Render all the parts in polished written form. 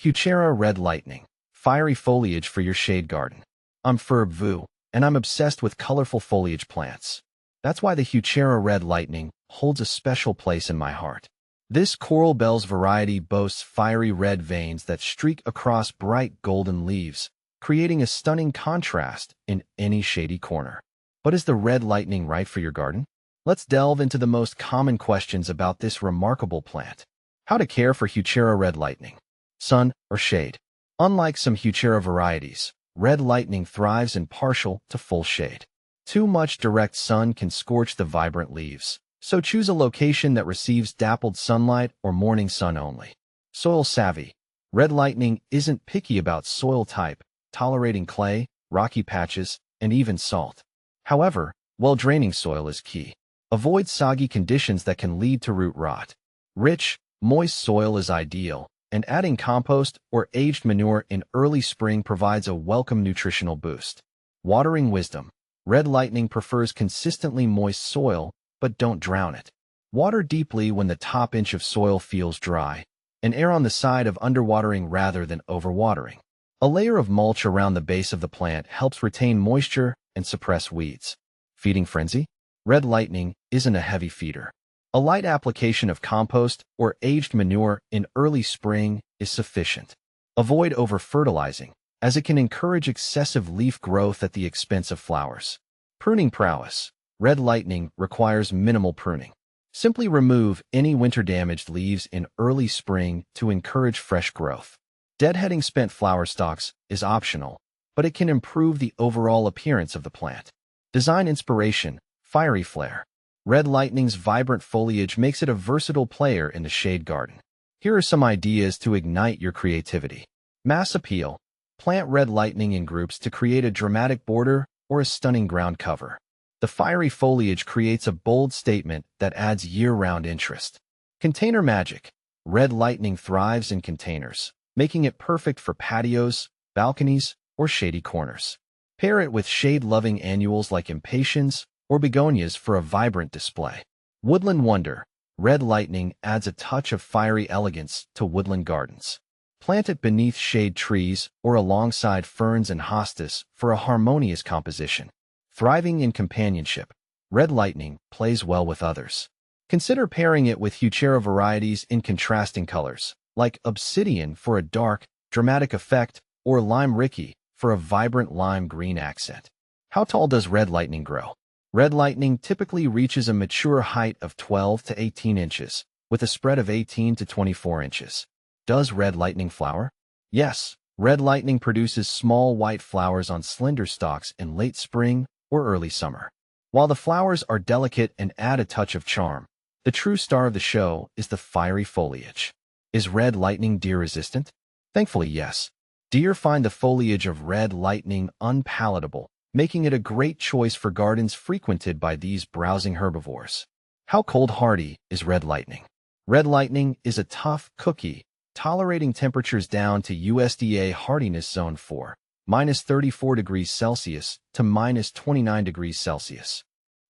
Heuchera red lightning, fiery foliage for your shade garden. I'm Ferb Vu, and I'm obsessed with colorful foliage plants. That's why the Heuchera red lightning holds a special place in my heart. This coral bells variety boasts fiery red veins that streak across bright golden leaves, creating a stunning contrast in any shady corner. But is the red lightning right for your garden? Let's delve into the most common questions about this remarkable plant. How to care for Heuchera red lightning. Sun or shade? Unlike some Heuchera varieties, red lightning thrives in partial to full shade. Too much direct sun can scorch the vibrant leaves, so choose a location that receives dappled sunlight or morning sun only. Soil savvy. Red lightning isn't picky about soil type, tolerating clay, rocky patches, and even salt. However, well-draining soil is key. Avoid soggy conditions that can lead to root rot. Rich, moist soil is ideal, and adding compost or aged manure in early spring provides a welcome nutritional boost. Watering wisdom. Red lightning prefers consistently moist soil, but don't drown it. Water deeply when the top inch of soil feels dry, and err on the side of underwatering rather than overwatering. A layer of mulch around the base of the plant helps retain moisture and suppress weeds. Feeding frenzy? Red lightning isn't a heavy feeder. A light application of compost or aged manure in early spring is sufficient. Avoid over-fertilizing, as it can encourage excessive leaf growth at the expense of flowers. Pruning prowess. Red lightning requires minimal pruning. Simply remove any winter-damaged leaves in early spring to encourage fresh growth. Deadheading spent flower stalks is optional, but it can improve the overall appearance of the plant. Design inspiration. Fiery flare. Red lightning's vibrant foliage makes it a versatile player in the shade garden. Here are some ideas to ignite your creativity. Mass appeal. Plant red lightning in groups to create a dramatic border or a stunning ground cover. The fiery foliage creates a bold statement that adds year-round interest. Container magic. Red lightning thrives in containers, making it perfect for patios, balconies, or shady corners. Pair it with shade-loving annuals like impatiens or begonias for a vibrant display. Woodland wonder. Red lightning adds a touch of fiery elegance to woodland gardens. Plant it beneath shade trees or alongside ferns and hostas for a harmonious composition. Thriving in companionship. Red lightning plays well with others. Consider pairing it with Heuchera varieties in contrasting colors, like obsidian for a dark, dramatic effect or lime ricky for a vibrant lime green accent. How tall does red lightning grow? Red lightning typically reaches a mature height of 12 to 18 inches, with a spread of 18 to 24 inches. Does red lightning flower? Yes, red lightning produces small white flowers on slender stalks in late spring or early summer. While the flowers are delicate and add a touch of charm, the true star of the show is the fiery foliage. Is red lightning deer resistant? Thankfully, yes. Deer find the foliage of red lightning unpalatable, making it a great choice for gardens frequented by these browsing herbivores. How cold hardy is red lightning? Red lightning is a tough cookie, tolerating temperatures down to USDA hardiness zone 4, -34 degrees Celsius to -29 degrees Celsius.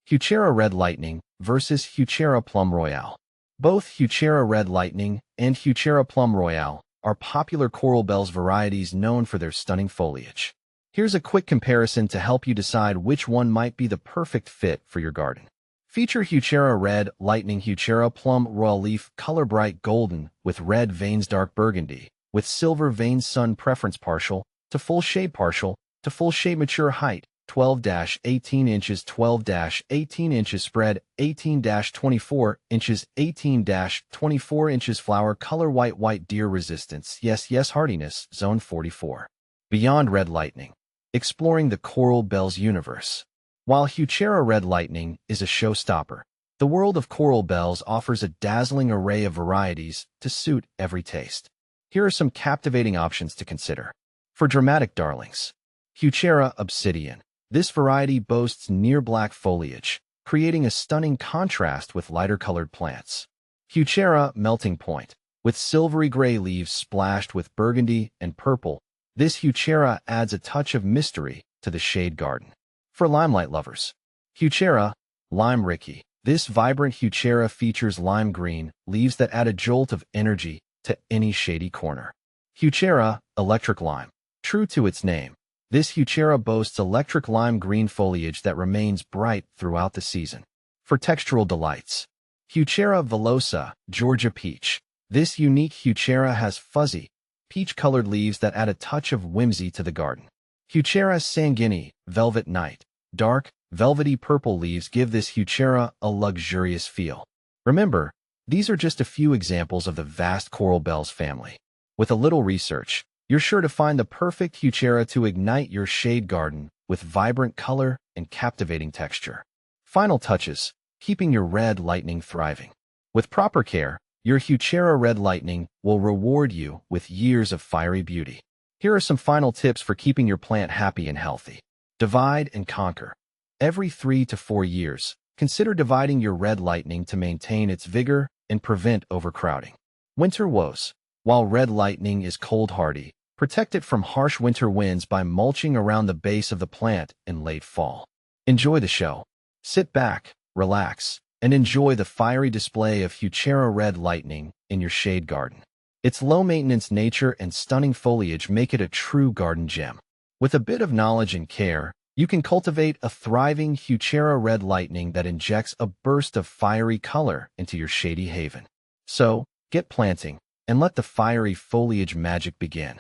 Heuchera red lightning versus Heuchera plum royale. Both Heuchera red lightning and Heuchera plum royale are popular coral bells varieties known for their stunning foliage. Here's a quick comparison to help you decide which one might be the perfect fit for your garden. Feature Heuchera red lightning. Heuchera plum royale leaf color bright golden with red veins dark burgundy, with silver veins sun preference partial to full shade mature height 12-18 inches 12-18 inches spread 18-24 inches 18-24 inches flower color white deer resistance yes hardiness zone 44. Beyond red lightning. Exploring the coral bells universe. While Heuchera red lightning is a showstopper, the world of coral bells offers a dazzling array of varieties to suit every taste. Here are some captivating options to consider. For dramatic darlings. Heuchera obsidian. This variety boasts near-black foliage, creating a stunning contrast with lighter-colored plants. Heuchera melting point. With silvery gray leaves splashed with burgundy and purple, this Heuchera adds a touch of mystery to the shade garden. For limelight lovers. Heuchera lime ricky. This vibrant Heuchera features lime green leaves that add a jolt of energy to any shady corner. Heuchera, electric lime. True to its name, this Heuchera boasts electric lime green foliage that remains bright throughout the season. For textural delights, Heuchera villosa, Georgia peach. This unique Heuchera has fuzzy, peach-colored leaves that add a touch of whimsy to the garden. Heuchera sanguinea, velvet night. Dark, velvety purple leaves give this Heuchera a luxurious feel. Remember, these are just a few examples of the vast coral bells family. With a little research, you're sure to find the perfect Heuchera to ignite your shade garden with vibrant color and captivating texture. Final touches, keeping your red lightning thriving. With proper care, your Heuchera red lightning will reward you with years of fiery beauty. Here are some final tips for keeping your plant happy and healthy. Divide and conquer. Every 3 to 4 years, consider dividing your red lightning to maintain its vigor and prevent overcrowding. Winter woes. While red lightning is cold-hardy, protect it from harsh winter winds by mulching around the base of the plant in late fall. Enjoy the show. Sit back, relax, and enjoy the fiery display of Heuchera red lightning in your shade garden. Its low-maintenance nature and stunning foliage make it a true garden gem. With a bit of knowledge and care, you can cultivate a thriving Heuchera red lightning that injects a burst of fiery color into your shady haven. So, get planting, and let the fiery foliage magic begin.